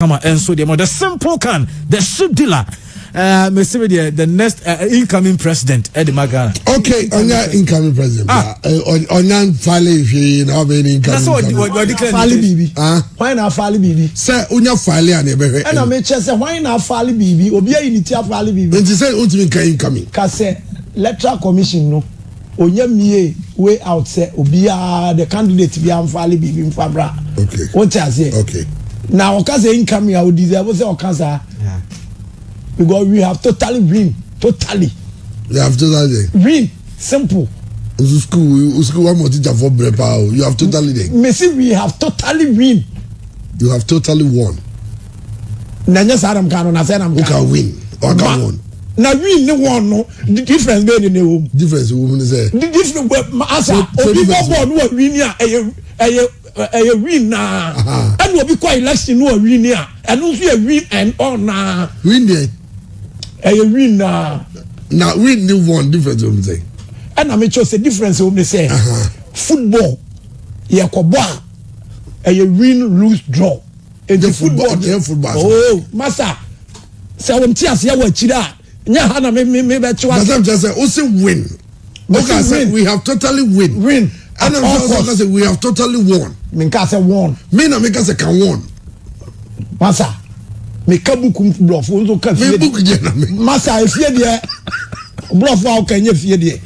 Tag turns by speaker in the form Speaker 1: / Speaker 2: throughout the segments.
Speaker 1: And so the simple can, the ship dealer, the next incoming president, Eddie Magana.
Speaker 2: Okay, on your incoming president. On your filing, you know, incoming.
Speaker 1: That's what declaring.
Speaker 3: Fali Bibi. Why not Fali Bibi?
Speaker 2: Sir, on your filing, and I may say, why not Fali Bibi? Obia in the Fali Bibi. And she said, incoming.
Speaker 3: Kase, electoral commission, no. Onyemie way out say Obia, the candidate be Fali Bibi in Fabra.
Speaker 2: Okay.
Speaker 3: What I say?
Speaker 2: Okay.
Speaker 3: Now, Okaze incoming, I would deserve Okaza.
Speaker 1: Yeah.
Speaker 3: Because we have totally win. Totally.
Speaker 2: You have totally
Speaker 3: win. Simple.
Speaker 2: School one more teacher for Brepa. You have totally
Speaker 3: Messi, we have totally win.
Speaker 2: You have totally won.
Speaker 3: Nanya Saram Kano, I said I'm
Speaker 2: who can win or can won.
Speaker 3: Now win the one, no. The difference being in the room.
Speaker 2: Difference, woman is
Speaker 3: the difference. Asa, Obi win here. A win now, and will be quite election no win here, and also a win and on now.
Speaker 2: Win there.
Speaker 3: A win now.
Speaker 2: Now win the one difference. I'm saying.
Speaker 3: And I'm just a difference. When they say football, yakoba, a win lose draw. In the football, oh, master. So when tears ya what chida, nya hana me bet you.
Speaker 2: But I'm just saying, also win. Okay, I said we have totally win. And I'm also saying we have totally won.
Speaker 3: Minka say won.
Speaker 2: Me na make us can won.
Speaker 3: Masa. Me kabuku bluff wo ka fie.
Speaker 2: Me book je na me.
Speaker 3: Masa e fie de. Bluff wa ka nye fie de.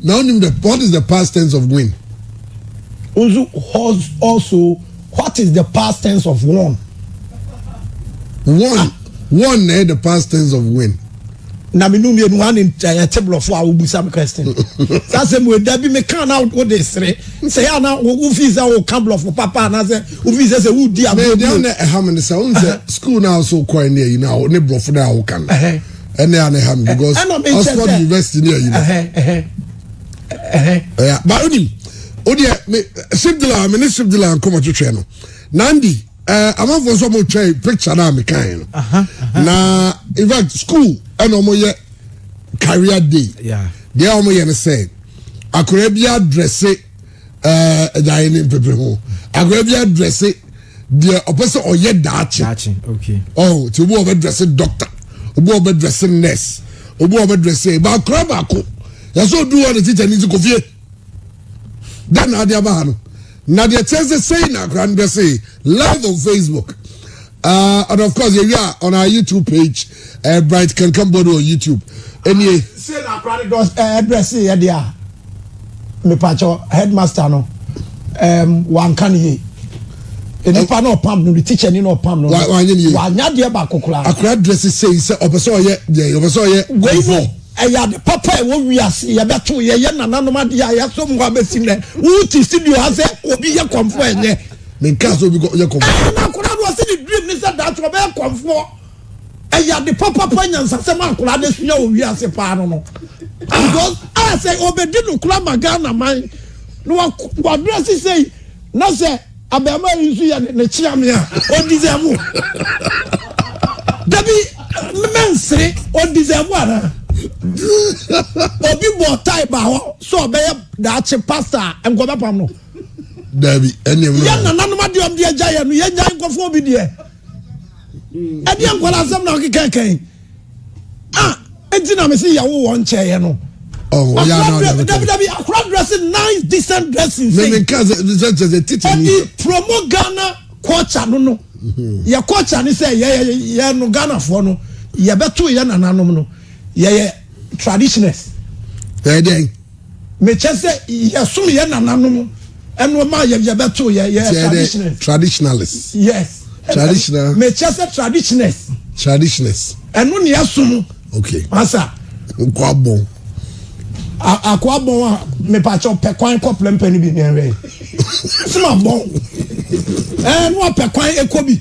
Speaker 2: Now what is the past tense of win?
Speaker 3: Also what is the past tense of won?
Speaker 2: Won the past tense of win.
Speaker 3: Na me no me one in table of our busam question. That's them we there be me can out what they say. Say na wo visa wo cable for papa na say wo visa say who dia
Speaker 2: me dey na eham ne say unse school now so quite near you now ne brofo da wo kan. And they are eham because Oxford University near you. Yeah, but odi me ship dealer come to train no. Nandi I'm for some try picture na me kan na in fact school and omoye career day
Speaker 1: yeah
Speaker 2: they omoye ne say akora bia address dining pepe ho akora bia address the opposite oye dachi
Speaker 1: okay
Speaker 2: oh to bo address doctor obo address nurse obo address ba akora ba ko ya so do one teacher ni ko fie dan na dia ba no now the text say na grand say live on Facebook, and of course we are on our YouTube page. Bright can come on YouTube. Anyway,
Speaker 3: say na grand does address here there. Me pacho headmaster no. One can ye. Any pa no pam no the teacher ni no pam no. Wa nya de ba kokula.
Speaker 2: Akra address say obeso ye go.
Speaker 3: Eya de papa e wo wiase ye beto ye nananom ade ya so mwa besim ne wo ti studio ha se obi ye komfo enye
Speaker 2: me nka so obi ye komfo
Speaker 3: na kura do se the dream ni se that obi komfo eya de papa nyansa se ma kura de sunya wo wiase pa no because I say obedi no kura magana man no wa dress say na se abema yusu ya ne chiame a odizemu dabi mensre odizemu ara obi bo tie ba ho so be da che pastor enko be pam no
Speaker 2: dabi enem no
Speaker 3: ya nananom ade om de agya ya no ya nya nkofo bi de ade enkola asem na okeken entina me see ya wo won che ye no
Speaker 2: oh ya no
Speaker 3: dabi akra dressing nice decent dressing
Speaker 2: me nka ze teacher ni
Speaker 3: promote Ghana culture no ya culture ni say ya no Ghana for no ya beto ya nananom no yeah traditionalists
Speaker 2: then
Speaker 3: me chese yesum ye nananom eno ma ye beto ye
Speaker 2: traditionalists
Speaker 3: yes
Speaker 2: traditional
Speaker 3: me chese traditionalists eno ne yesum
Speaker 2: okay
Speaker 3: asa
Speaker 2: kwabon
Speaker 3: akwabon me pa cho pe kwan ko plempani bi nwe sima bon no pe kwan ekobi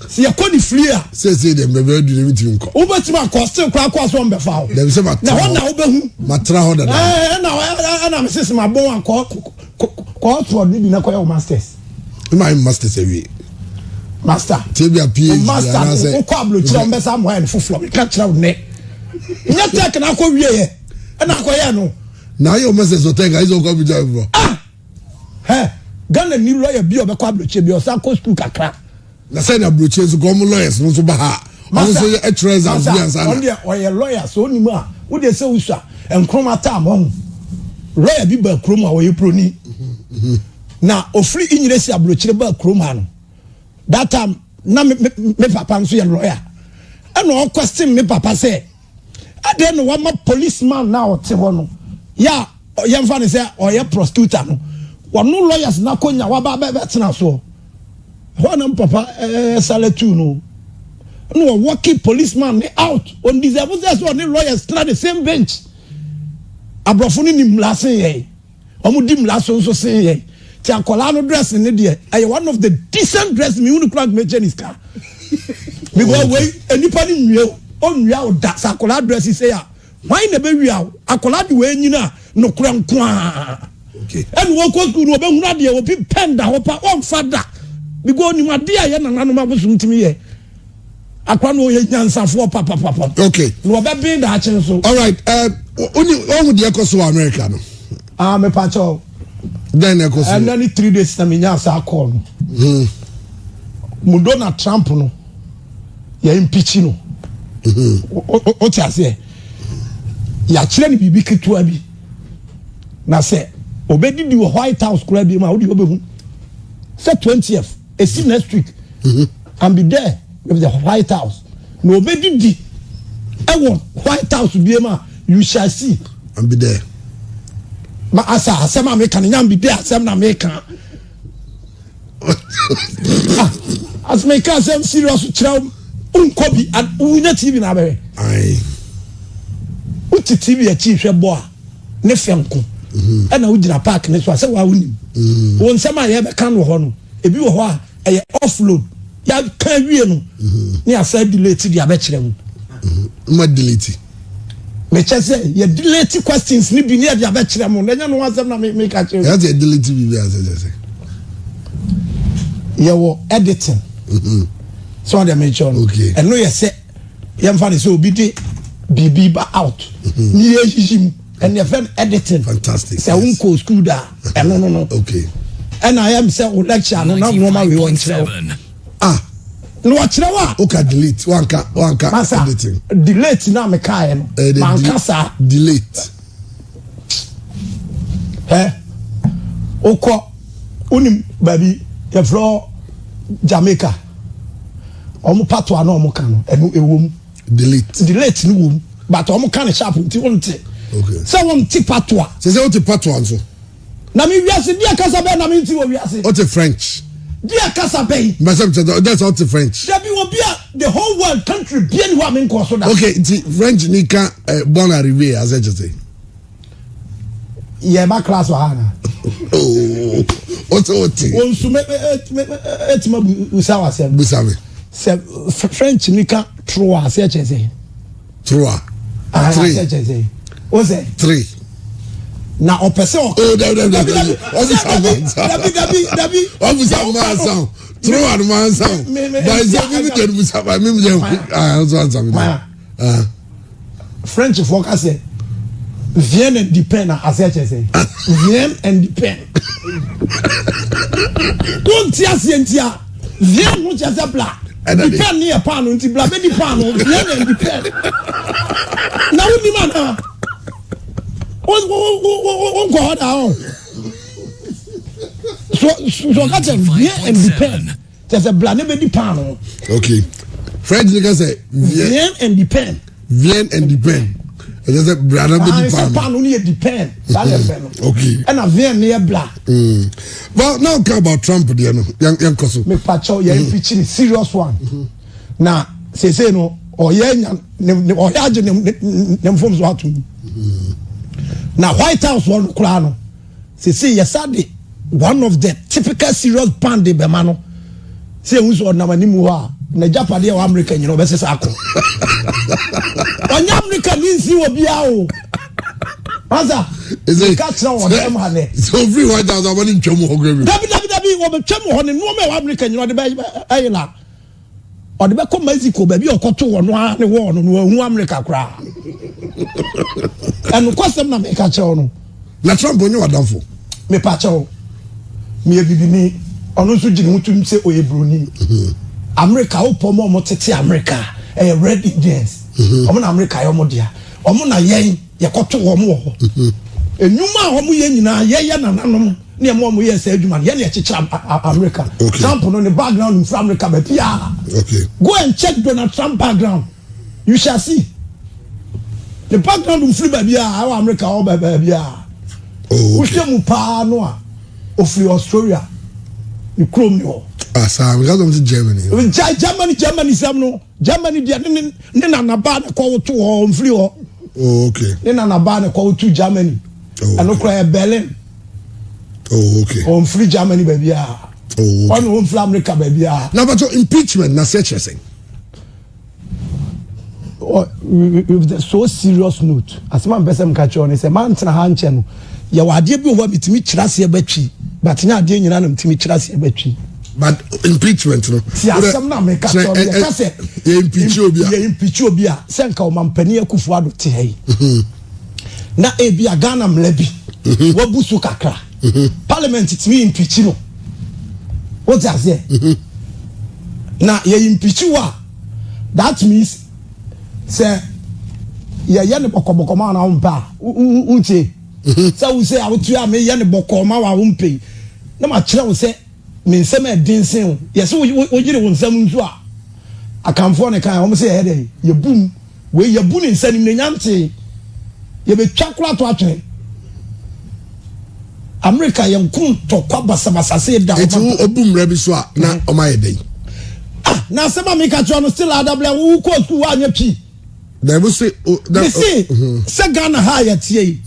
Speaker 3: si yakoni flia
Speaker 2: say dem be do everything ko
Speaker 3: obetima cost kwa so mbe fa
Speaker 2: dem say ma
Speaker 3: na ho na obehu
Speaker 2: matra ho da
Speaker 3: na me sisi ma bon ko to ni bi na ko your masters
Speaker 2: my masters ewie
Speaker 3: master
Speaker 2: tebia PhD
Speaker 3: master ko ablo chira mbe sa mo en fuflo ka chira ne nya tek na ko wie ye na ko ye no
Speaker 2: na your masters otega izo ko bi job
Speaker 3: Ghana ni lawyer bi obekwa ablo che bi o sa ko school kakra
Speaker 2: na say na broche so go lawyers no so ba ha also a treasure and
Speaker 3: on there or a lawyer so ni ma wo dey say usa enkroma time on lawyer bi ba kroma wo proni na ofri inyire si abrochire ba kroma no that time na me papa nso ye lawyer and no question me papa say ade no wa ma policeman na o te ho no ya yemfa ne say o ye prostitute no wonu lawyers na konya wa ba tena so ho na papa salatu no no working policeman out on deserve that's one lawyers try the same bench abrofo ni mlase ye omu mlase so say ye ti akola no dress ni de one of the decent dress me unu crowd mention his car because we enipa ni nwie onwia o da akola dress say ya why na be wia akola de we nyina no kura nko
Speaker 2: okay
Speaker 3: and wo ko school no be hunu de obi penda ho pa on fada because ni made ya nananu ma bosum timi ye akwa no ye nyansafo papa
Speaker 2: okay
Speaker 3: no be bin da achen so
Speaker 2: all right only the ekoso America no
Speaker 3: me pacho
Speaker 2: then ekoso
Speaker 3: and then 3 days na me nyansa call no mu Donald Trump no ya impeach no o ti ase ya kire ni bibi ketua bi na se obedi di White House kura bi ma odi obehu say 20th it's next week and be there with the White House no obedi di ewo White House bi ma you shall see
Speaker 2: and be there
Speaker 3: ma asema me kan nyam bi there asem na me kan as me kan asem serious kira unkobi and unya TV na be
Speaker 2: ai
Speaker 3: uti TV ya chi hwe bo a ne fenko na ugina park ne so ase wa unim won sema ye be kan wo ho no ebi wo ho a e offload ya kan wie no ne asa delete dia be kire mu
Speaker 2: ma delete
Speaker 3: me chese ye delete questions ni bi ne dia be kire mu na nya no asem na me ka kire
Speaker 2: ya dey delete bi as
Speaker 3: ye wo editing so they mention
Speaker 2: okay
Speaker 3: and no ye say ye mfa ne so obi de bibi ba out ni ye hihim and your friend editing
Speaker 2: fantastic
Speaker 3: say unko school da no
Speaker 2: okay
Speaker 3: and I am say lecture no normal we want to no watch wa
Speaker 2: okay delete one ka editing
Speaker 3: delete na me kai no man kasa
Speaker 2: delete
Speaker 3: oko unim baby ye fro Jamaica omo patwa na omo kan no enu ewom delete ni wom but omo kan sharp nti wonte
Speaker 2: okay
Speaker 3: so won ti patwa
Speaker 2: say what patwa nso
Speaker 3: na mi wiase dia kasa be na mi nti wo wiase
Speaker 2: what French
Speaker 3: dia kasa be
Speaker 2: that's what French
Speaker 3: there be obia the whole world country bien wa me nko so da
Speaker 2: okay the French ni ka bon arrivé as I just say
Speaker 3: yeah ma class wa hana
Speaker 2: oh what
Speaker 3: won su me etima usawa se
Speaker 2: busame
Speaker 3: se French ni ka trois se chese
Speaker 2: trois
Speaker 3: three o se
Speaker 2: 3
Speaker 3: na opese o
Speaker 2: dabi sound throw at man sound by the get busaba me
Speaker 3: French focus vient and depend as I say vient and depend don't tia sientia vient no chese bla depend near pan unti bla be depend vient and depend na woni man on go down so got a vient and depend there's a bla ne be depend
Speaker 2: okay French nigga say
Speaker 3: vient and depend
Speaker 2: there's a brother be
Speaker 3: depend pan only depend
Speaker 2: okay
Speaker 3: and a vient near bla
Speaker 2: well now talk about Trump there no yan koso
Speaker 3: me pacho ya impeaching serious one na say no oya oya je ne mfom so atum na White House one kura no say yesade one of the typical serious band de be ma no say hu so na mani mu ha na Japan wa America nyino be sesa akọ onya America ni nsi obi a o asa ka tra won dem ha ne
Speaker 2: so free White House abani ntwam ho grave
Speaker 3: dabi wo be twam ho ne no me wa America nyino de be ayila o de be ko Mexico ba bi okoto wo no ha ne wo no hu America kra anu kwasem na me ka che no
Speaker 2: na Trump onye wadamfo
Speaker 3: me pa che o me bibi ni onu so jini mutum se oye bruni America opo mo tete America red Indians omo na America yo dia omo na yen ye koto wo mo ho enuma omo ye nyina ye na nanom ne mo ye say adwuma ye na chichira America Trump no the background from America be pia go and check Donald Trump background you shall see the background of free baby our America all baby we mu pa no a of Australia you chrome no
Speaker 2: asa we got them to Germany
Speaker 3: sam no Germany dia ne na ba na ko to ho free ho
Speaker 2: okay
Speaker 3: ne na ba na ko to Germany and no cry Berlin on free Germany baby on free America baby
Speaker 2: now but impeachment na such a thing
Speaker 3: with the so serious note as man person catch on say man tena ha nche no ya wade bi ho bitimi kirase batwi but nya ade nyina no bitimi kirase batwi
Speaker 2: but impeachment no
Speaker 3: si asem na me catch on ya say impeach obi a senka o mampani akufu ado te hai na e bi Ghana mlabi wabusu kakra parliament timi impeach no what you say na ye impeach wa that means say ye ne bokobokoma na umpa unche say we say awutu am ye ne bokoma wa umpe na ma kire wo say me nsem edinsen ye say wo gire wo nsem nzu a akamfo ne kan wo say he dey ye bum we ye bu ne nsani ne nyante ye be twakura to atwe America ye nkun to kwabasabasa say da
Speaker 2: it obum rabi so a na o ma ye dey
Speaker 3: na sema me ka no still adable wo ko su wa anya pi
Speaker 2: they will say
Speaker 3: say Ghana ha ya tie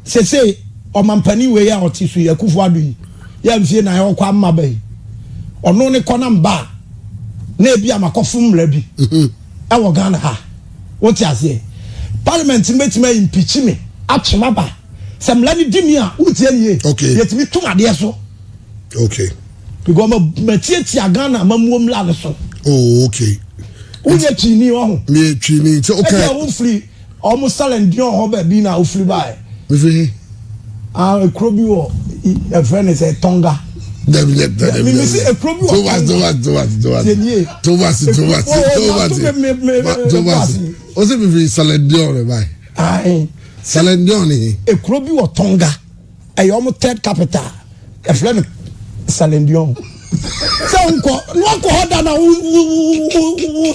Speaker 3: say o mampani we ya otisu ya kufu adu yi ya mfie na ya kwa mma bai ono ne kona mba na ebi amakofum rabi e wo Ghana ha what you say parliament metima impeach me atchema ba semla ni dimi a utie nie yetimi tuma de so
Speaker 2: okay
Speaker 3: because matie tia Ghana mamuom la so
Speaker 2: okay
Speaker 3: unye chini ho
Speaker 2: me chini so okay
Speaker 3: e won free almost silent dio ho ba bi na o free by
Speaker 2: me free
Speaker 3: krobi wo e friend is Tonga me see a krobi wo
Speaker 2: Thomas o se me free silent dio re by silent dio ni
Speaker 3: e krobi wo Tonga e yo mo third capital e friend silent dio so nko hoda na u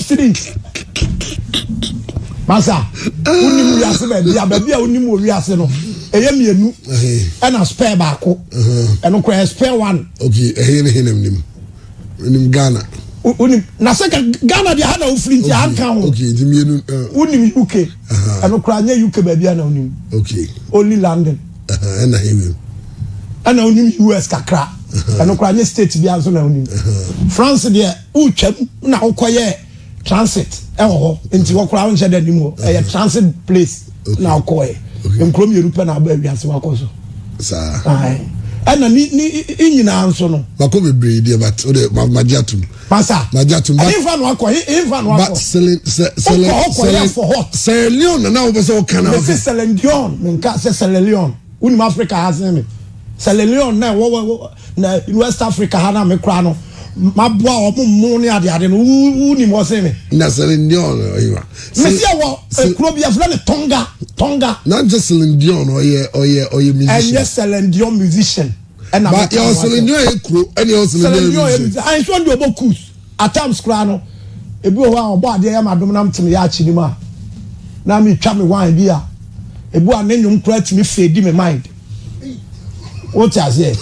Speaker 3: siri masa unim wiase ba bia unim wiase no eye mienu na spare ba ko eno ko spare one
Speaker 2: okay nim Ghana
Speaker 3: unim na se Ghana dia ha na ufiri nti anka ho
Speaker 2: okay nti mienu
Speaker 3: unim UK eno ko anya UK ba bia na unim
Speaker 2: okay
Speaker 3: only London
Speaker 2: na hewe
Speaker 3: ana unim US kakra eno ko anya state bia so na unim France dia utwam na ukoye transit ho nti wo kora wonche da nimo transit place na ukoye nkrom Europe na ba wiase wakoso
Speaker 2: sa
Speaker 3: ana ni nyina nso no
Speaker 2: bako bebre dia but o de majatum
Speaker 3: masa
Speaker 2: majatum
Speaker 3: but if no akọ
Speaker 2: but Leon na wo be so kana
Speaker 3: o Sierra Leone nka Sierra Leone uni Africa has me Sierra Leone na wo na West Africa ha na me kra no mabua omo ne ade no uni mo se me
Speaker 2: na Sierra Leone oyiwa
Speaker 3: me see wo ekro bia fla ne Tonga
Speaker 2: not just Celine Dion or musician
Speaker 3: and yes Celine Dion musician and
Speaker 2: but your Celine Dion ekro and your Celine Dion
Speaker 3: I show you bokus at times kra no ebi o wa obo ade ya madom nam timi ya achi ni ma na me twa me wan bia ebi a ne nyum kra timi fedi me mind what you say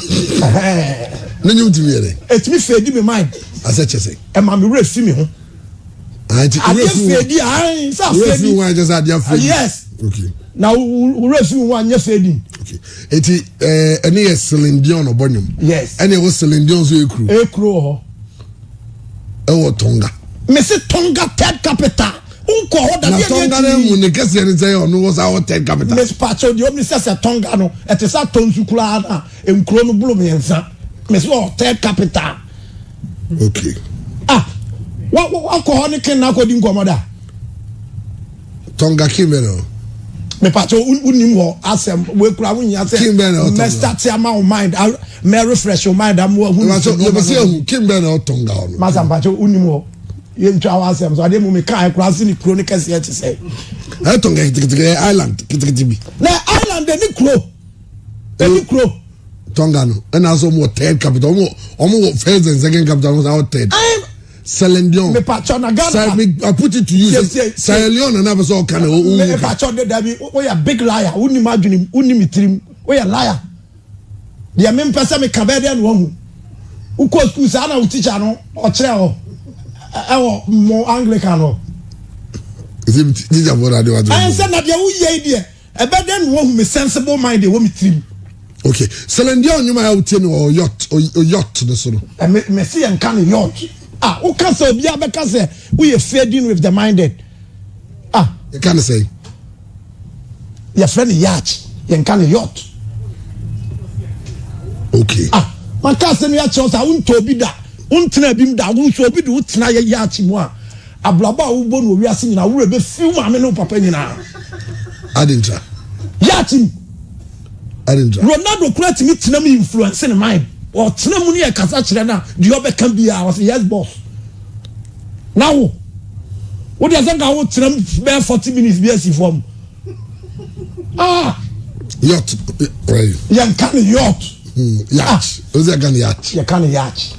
Speaker 2: ne nyum timi ere
Speaker 3: etimi fedi me mind
Speaker 2: asechese
Speaker 3: e ma me refi me ho fedi ai sa fedi
Speaker 2: wan just adia fedi
Speaker 3: yes
Speaker 2: okay
Speaker 3: now refi wan nya fedi
Speaker 2: okay eti ene yes Celine Dion obonyum
Speaker 3: yes
Speaker 2: ene was Celine Dion so
Speaker 3: ekro ho
Speaker 2: ewo Tonga
Speaker 3: me say Tonga third capital unko ho da
Speaker 2: dia Tonga na mu ne kase ne say ono was our third capital
Speaker 3: me pacho di omni say Tonga no ete sa tonsu kula na enkro no bulu me nsa me say third capital
Speaker 2: okay
Speaker 3: what ko ho ne ken na ko di nkomo da
Speaker 2: Tonga kimero
Speaker 3: me patch unim ho asem we kura won ya say me start your mind me refresh your mind am who
Speaker 2: you say Kimber na otonga ono
Speaker 3: masa patch unim ho ye ntwa asem so ade mu me kan kura si ni chronicles here to say
Speaker 2: otonga island kitikitibi
Speaker 3: na island any kro
Speaker 2: Tonga no and also more third capital more first and second capital was our third Selendion
Speaker 3: me patch na Ghana
Speaker 2: I put it to you Selendion and never saw can
Speaker 3: me patch de dabi we a big liar unim adwunim unim trim we a liar dia me pesa me kabede no hu uko school sa na teacher no o kire ho e mo Anglican no
Speaker 2: teacher for radio
Speaker 3: I say na dia wo ye dia e be den wo me sensible mind e wo me trim.
Speaker 2: Okay, Selendion you might out or yacht the sort of.
Speaker 3: Me see and can yacht. Who can say be because we are feeding with the minded.
Speaker 2: You can't say.
Speaker 3: Your friend yacht, you can yacht.
Speaker 2: Okay.
Speaker 3: Man can't say yacht shows I won't to be that. Untina bim da won't so be do tina yacht moi. A blabba who born we are singing I will be few no papa now.
Speaker 2: I didn't try.
Speaker 3: Yachting.
Speaker 2: Ronaldo
Speaker 3: create me tina me influence in mind or tina mu ne kasa kire na the obe can be I was yes boss now what you think I want tina me 40 minutes BS form
Speaker 2: yacht right
Speaker 3: yan kan yacht
Speaker 2: yacht o ze kan yacht
Speaker 3: ya kan yacht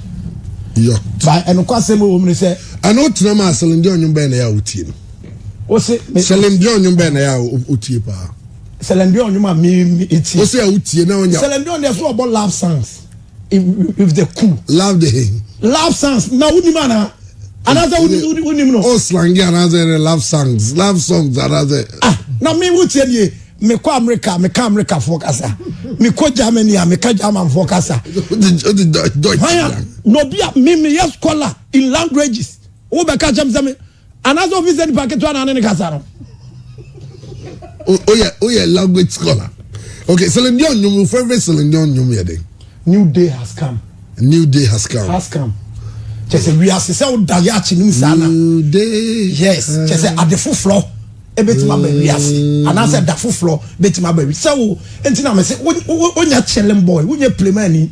Speaker 3: by and kwase me wo me say
Speaker 2: I know tina ma Selendion nyum be na ya utie no
Speaker 3: o se
Speaker 2: Selendion nyum be na ya utie pa
Speaker 3: Selendion you ma me eti
Speaker 2: o say utie na onya
Speaker 3: Selendion dey so about love songs if the cool love songs na unima na another unim no
Speaker 2: oh slang another love songs another
Speaker 3: na me utie dey me ko America for kasa me ko Germany me ka German for kasa no be me yes scholar in languages wo be ka jam zame another visit packet one na kasa no
Speaker 2: oh yeah language scholar okay Selendion your favorite Selendion you
Speaker 3: new day has come just we are say o da ya chi nim sana
Speaker 2: new day
Speaker 3: yes just at the full floor e betima ba we as and I said da full floor betima ba we so entina me say onya chilling boy onya playmani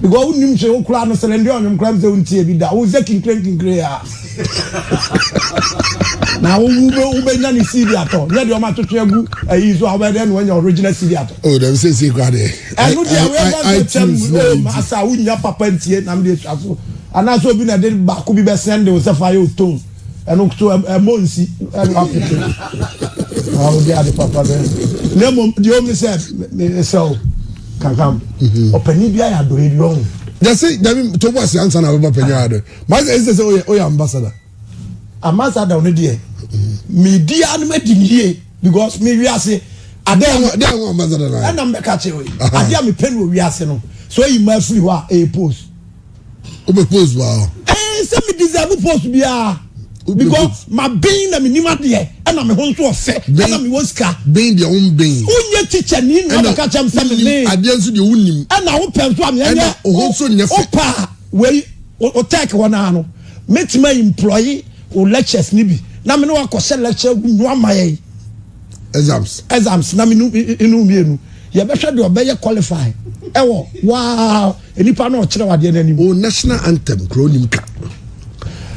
Speaker 3: because unim che o kura no Selendion nyum kura se untie bi da o ze kinkre na wo be nya ni CD ato nya de o ma toto agu ayi so awe de no nya original CD ato
Speaker 2: oh dem say kwa de
Speaker 3: enu dia we ba tem ma asa unya papa ntie na me de aso ana so bi na de ba ko bi be send o se fa yo stone enu to monsi enu apete awo dia de papa be ne mo di o mi say me so kankam opani bia ya do eri ohun
Speaker 2: they say dem to boss answer na baba panya ado ma say say ambassador
Speaker 3: on there media no medinye because me wi ase ade
Speaker 2: ambassador na
Speaker 3: na me ka che we ade me pen wo wi ase no so yi ma free ho a post
Speaker 2: o be post wow
Speaker 3: say me deserve post bia because my being na me nima de na me ho nso ofe na me woska
Speaker 2: being the own being
Speaker 3: unye teacher ni no ka chem say me
Speaker 2: ade nso de unim
Speaker 3: na wo pen so am ya
Speaker 2: o ho nso nye fe
Speaker 3: opa we o take one ano metima employee o lectures ni bi na me no akose lecture no amaye exams na me no inu mienu ye be hwe de obeye qualify ewo wow enipa na o kire wade na nim
Speaker 2: o national anthem kronim ka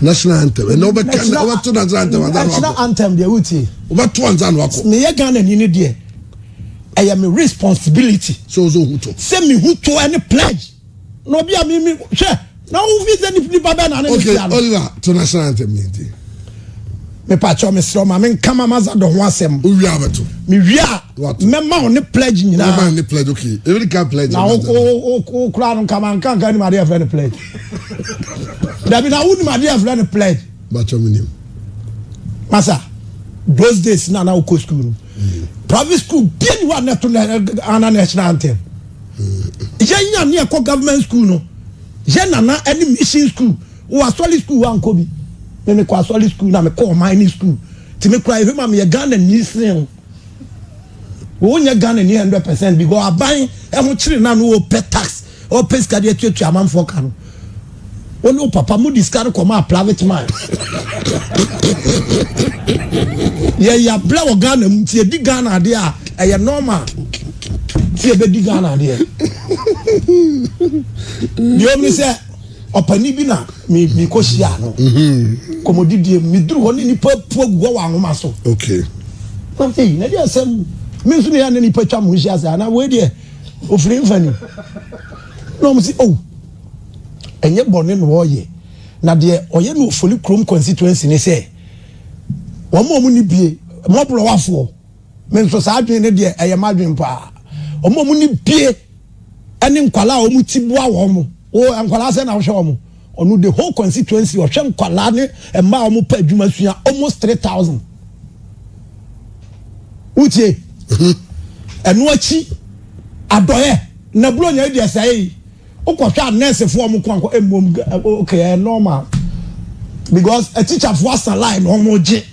Speaker 2: national anthem and over to national
Speaker 3: anthem de wuti
Speaker 2: over to anza no akọ
Speaker 3: me ye Ghana ni de I am a responsibility
Speaker 2: so huto
Speaker 3: say me huto any pledge no be me hwe na wo visit ni baba na
Speaker 2: okay Oliver to national anthem
Speaker 3: me pacho me sro ma me kama maza do ho asem
Speaker 2: o wi abeto
Speaker 3: me wia me ma on pledge nyina
Speaker 2: me ma on pledge okay every can pledge
Speaker 3: na o kura no kama kan ni ma dey friend pledge da bi na wo ni ma dey friend pledge
Speaker 2: bacho minim
Speaker 3: masa those days na o school no private school bien wa na to na national anthem nya ni e ko government school no je na any mission school o solid school wa nko bi me kwa solid school na me call mining school ti me cry him am ye Ghana ni sin wo nya Ghana ni 100% because aban e ho kire na no o pay tax o pay skade atuatu amanfo ka no Oh no, Papa, mu discard come a private man. Yeah, blow Ghana, see a big Ghana there, a normal. See a big Ghana there. You only say, Opanibina, me Koshiano. Commodity, me do one in the poor go on muscle.
Speaker 2: Okay.
Speaker 3: I'm saying, maybe some means we have any pacham which has an away there of Linfany. No, oh. And yet born in warrior. Now, dear, or you know, fully chrome constituency, they say. One more money be more powerful. Men society in the dear, I imagine pa. Or more money be and in Kuala Mutibua woman. Oh, and Kuala Sen Aushomo. Or no, the whole constituency of Shem Kualane and Mamu Pedumasuya almost 3,000. Uche. And watchi Adoye. Nablonia, dear say. Okwa nurse for mu kwanko emom okay normal because a teacher for us line omoje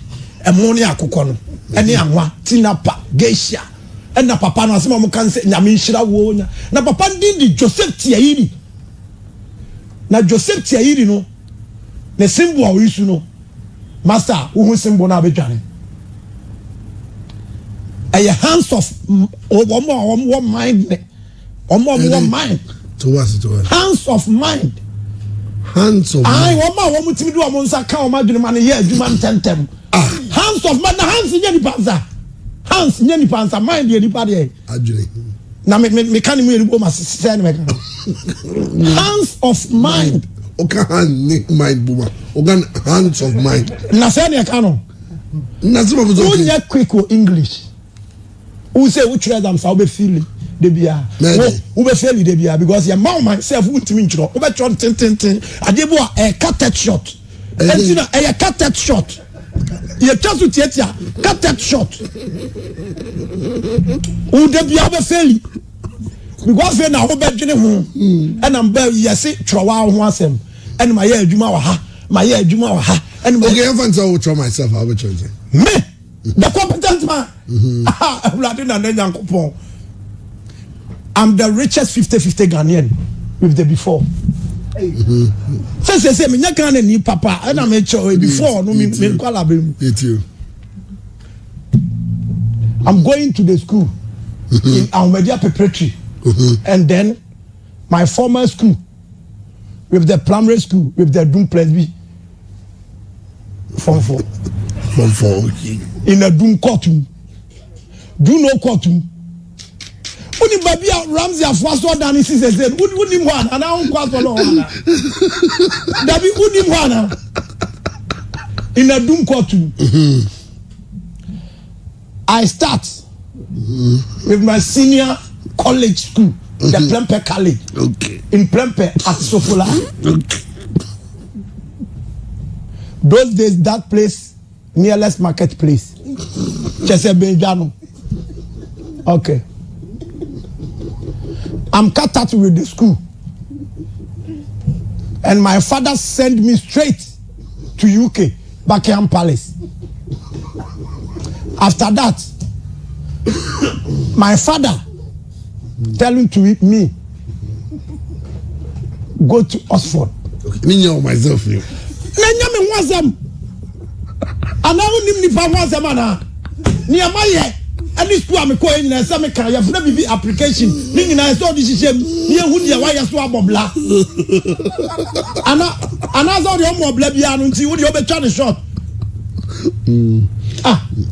Speaker 3: emoni akokɔ no ene anwa tinapa geisha na papa no asema mo kan se nyame nhira wo nya na papa ndin di Joseph Tiairi na Joseph Tiairi no ne symbol a wisu no master wo symbol na abedwane a hands of one mind one mind
Speaker 2: to us.
Speaker 3: Hands of mind.
Speaker 2: Hands of mind.
Speaker 3: I want to do a monster cow, my money here, human tentem. Hands of mind, hands in any panza. Hands in any panza, mind anybody. Now, me can't even go my send hands of mind.
Speaker 2: Okay, mind, boomer. Organ hands of mind.
Speaker 3: Nasania cano. Nasuma quick English. Who say which read them, so be feeling. De bia wo be fail de bia because your mom myself won't mean chro wo be tron tin adebo a cut shot entina a cut shot ye chasu tietia cut shot wo de bia be fail because fe na wo be dwene ho and am ba yesi trowa ho asem and my year adwuma wa ha my year adwuma wa ha and
Speaker 2: okay I find so try myself I will change
Speaker 3: me the competent man I'm the richest 50-50 Ghanaian with the before. Say me nyakane ni papa and I'm before no me call abem. I'm going to the school in Ahmedia Preparatory and then my former school with the primary school with the Doom Presby Form 4 in a Doom courtroom. Do you know courtroom? Uni baby Ramsey afwaso dani sise said uni mwana ana unkwaso lo wana dabi uni mwana in a doom courtroom. I start with my senior college school, the Prempeh College in Prempeh at Sofola. Those days that place nearest marketplace Chese Benjano. Okay, I'm cut out with the school, and my father sent me straight to UK, Buckingham Palace. After that, my father telling to me go to Oxford.
Speaker 2: Me know myself.
Speaker 3: Me was them, and I won't even was them ana. Near my year. And this school I'm going to say, "I have never been application." Meaning I saw this shame. Here, who the why you swab blah. And I saw the more blah blah. And see, would you be trying to shot?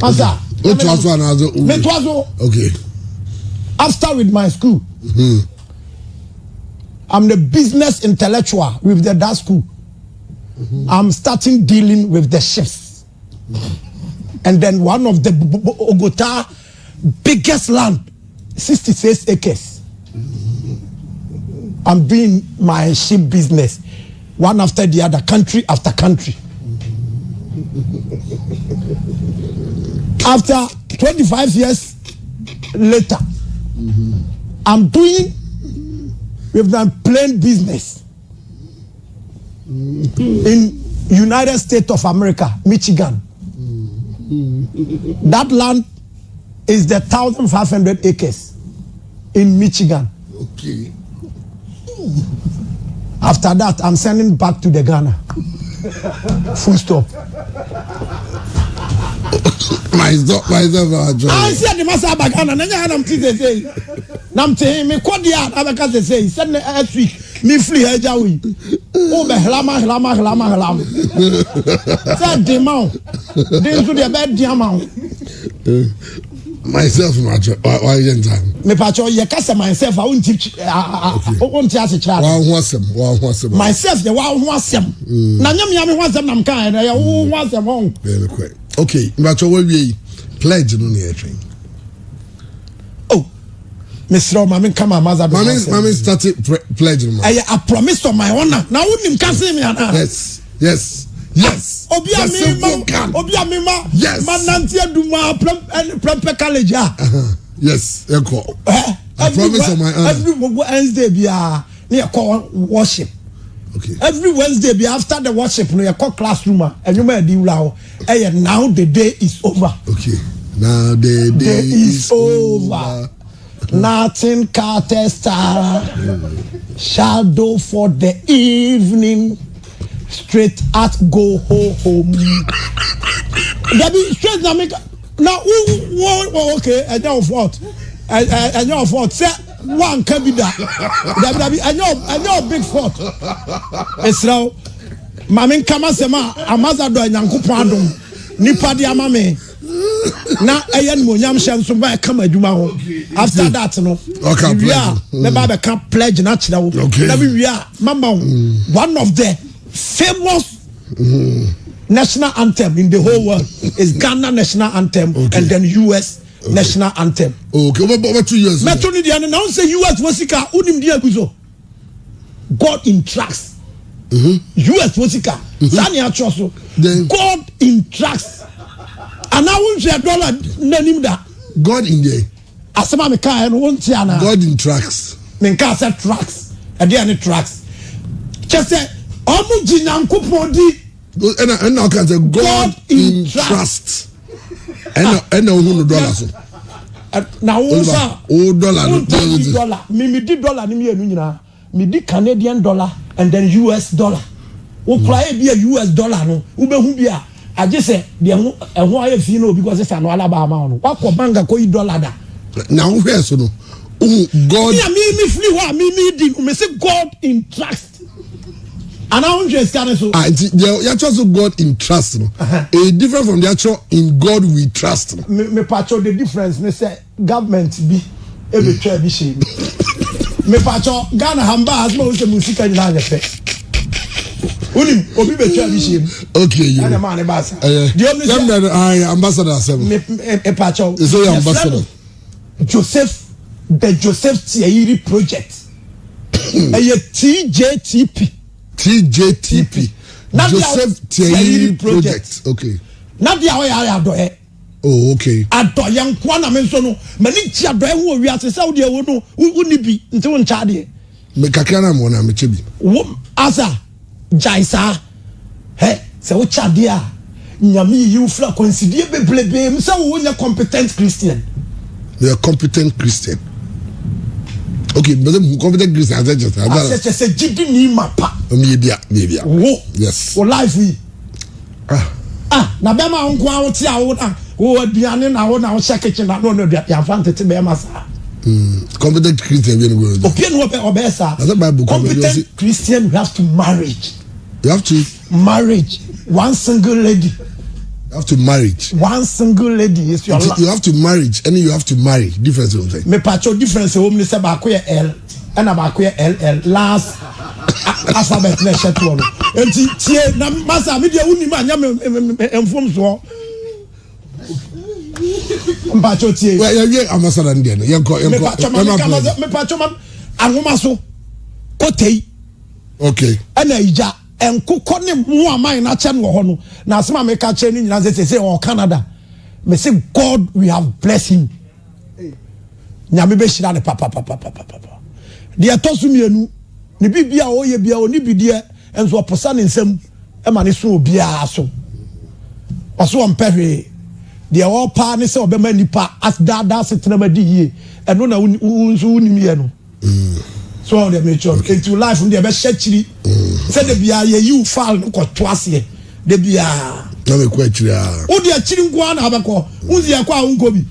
Speaker 3: Answer.
Speaker 2: What was one other? Okay.
Speaker 3: After with my school, I'm the business intellectual with that school. I'm starting dealing with the chefs, and then one of the Ogota biggest land, 66 acres. I'm doing my sheep business, one after the other, country after country. After 25 years later, I'm doing with my plain business in United States of America, Michigan. That land is the 1,500 acres in Michigan.
Speaker 2: Okay.
Speaker 3: After that, I'm sending back to the Ghana. Full stop.
Speaker 2: Myself,
Speaker 3: I said the master back Ghana. I'm say. Nam te me kodia abaka say. Said next week me flee Jawi. Oh be hlama. Said the mount. Then to the bed diamond.
Speaker 2: Myself, why isn't time?
Speaker 3: Me pacho ye kasa myself. I won't teach. I won't teach a child. Myself, the wow wasem. Na nyam wasem nam kan. Na ya wasem on.
Speaker 2: Very quick. Okay, Macho, what we pledge no near train.
Speaker 3: Oh, Mr. Mami, come on, mother.
Speaker 2: Mami started pledging.
Speaker 3: I promise on my honor. Now wouldn't cancel me.
Speaker 2: Yes.
Speaker 3: Obia mima.
Speaker 2: Yes.
Speaker 3: Manantia duma plump college.
Speaker 2: Yes, echo. I promise on my honor.
Speaker 3: Every Wednesday be near call worship.
Speaker 2: Okay.
Speaker 3: Every Wednesday be after the worship near call classroom and you may do now. And now the day is over.
Speaker 2: Okay. Now the day is over.
Speaker 3: Nothing can test shadow for the evening. Straight at go home. That be straight now make now okay. I know of what. I know of what. Say one can be that. I know big fault. It's now. Mami kama sema amaza do nyankopon adom nipa dia mame na eyen mo nyam hye nso ba kama adwuma ho after that no we are the baba can pledge na kira wo na we are mama one of the famous national anthem in the whole world is Ghana national anthem and then US national anthem.
Speaker 2: Okay, over 2 years.
Speaker 3: Metro ni dia na say US wasika unim dia guzo. God in tracks. US wasika. Sani achoso. God in tracks. And now we say dollar nanim da.
Speaker 2: God in there.
Speaker 3: Asema me kan no won tia na.
Speaker 2: God in tracks.
Speaker 3: Me kan say tracks. E dey any tracks. Just say omu jinyankopon di.
Speaker 2: And now can say God in trust. And no $100.
Speaker 3: Now also $1 me di dollar ni me enu nyina. Me di Canadian dollar and then US dollar. Wo cry be a US dollar no. Wo be hu bia. I just say the ehun aye fi no because it's an alaba ma no. Wa ko banga ko $1 da.
Speaker 2: Now where so no. God.
Speaker 3: Me flee wa me di me say God in trust. And I want to understand so.
Speaker 2: The actual God in trust, no. A different from the actual in God we trust.
Speaker 3: Me patcho the difference. Me say government be every try be shame. Me patcho Ghana hamba as mo say musika ni na nyefe. Unim obi be try be shame.
Speaker 2: Okay, you.
Speaker 3: And the man ambassador.
Speaker 2: The only ambassador seven.
Speaker 3: Me patcho.
Speaker 2: Is your ambassador?
Speaker 3: The Joseph Thierry project. TJTP.
Speaker 2: Joseph Thierry project. Okay.
Speaker 3: Not the way I do it.
Speaker 2: Oh, okay.
Speaker 3: Ado yang kwana menso no mani tia do e ho wi ase sa wo de wo no uni bi nti won cha de
Speaker 2: me kakana mo na me chebi
Speaker 3: wo asa jaisa he se wo cha de a nyame yi wo fra consider beblebe me sa wo nya competent Christian.
Speaker 2: They are competent Christian. Okay, but them competent Christian I just
Speaker 3: say jidi ni mapa
Speaker 2: maybe
Speaker 3: wo
Speaker 2: yes
Speaker 3: wo life we na be ma nko a wo ti a wo na wo aduane na wo share kitchen na no ya fante te be ma sa
Speaker 2: competent Christian we no go
Speaker 3: opien wo be obesa
Speaker 2: that's the Bible
Speaker 3: competent Christian we have to marriage.
Speaker 2: You have to
Speaker 3: marriage one single lady.
Speaker 2: You have to marriage.
Speaker 3: One single lady is your life.
Speaker 2: You have to marriage and you have to marry. Difference of thing.
Speaker 3: Me patcho difference home ni say ba ko L and ba ko LL last alphabet na share to no. Enti tie na masa me dia uni ma nya me enfom so. Mpacho tie.
Speaker 2: Well, yeah, ambassador ndie no.
Speaker 3: Me patcho man anwoma so. Kotei.
Speaker 2: Okay.
Speaker 3: Ana ija enkoko ne mu aman na che no ho no na asema me ka che ni nyina say o Canada me say God we have blessed him nyame be shira ne papa de atosu mienu ne bibia o ye bia oni bidie enso oposa ne nsam e ma ne so obia so oso on pehwe de o pa ne se obema nipa as dada setena ma di yie eno na unso unimi ye no so the mature into life from the be shechiri say the bia you fall ko to ase the bia
Speaker 2: na me ko achiri a
Speaker 3: wo de achiri nko na abeko unzi akwa unko bi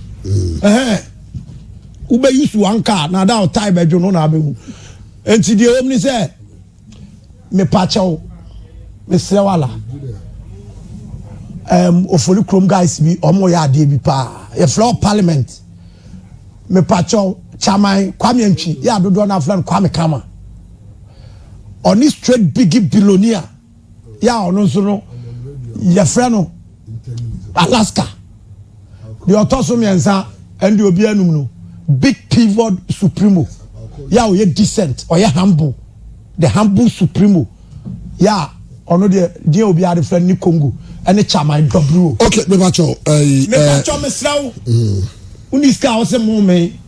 Speaker 3: ube yusu anka na da otai bedwo no na abehu enti de omni say me pacho me sewala ofoli krom guys bi omo ya ade bi pa e floor parliament me pacho chairman Kwame Ntwi ya dodo na flan Kwame Kama oni straight big billionaire ya ono so no ya frano Alaska the otoso miensa and the obi anum no big pivot supremo ya o ye decent or ye humble the humble supremo ya ono de obi ade friend ni Congo and the chairman W
Speaker 2: okay me pacho
Speaker 3: me srawo uniska o se mo me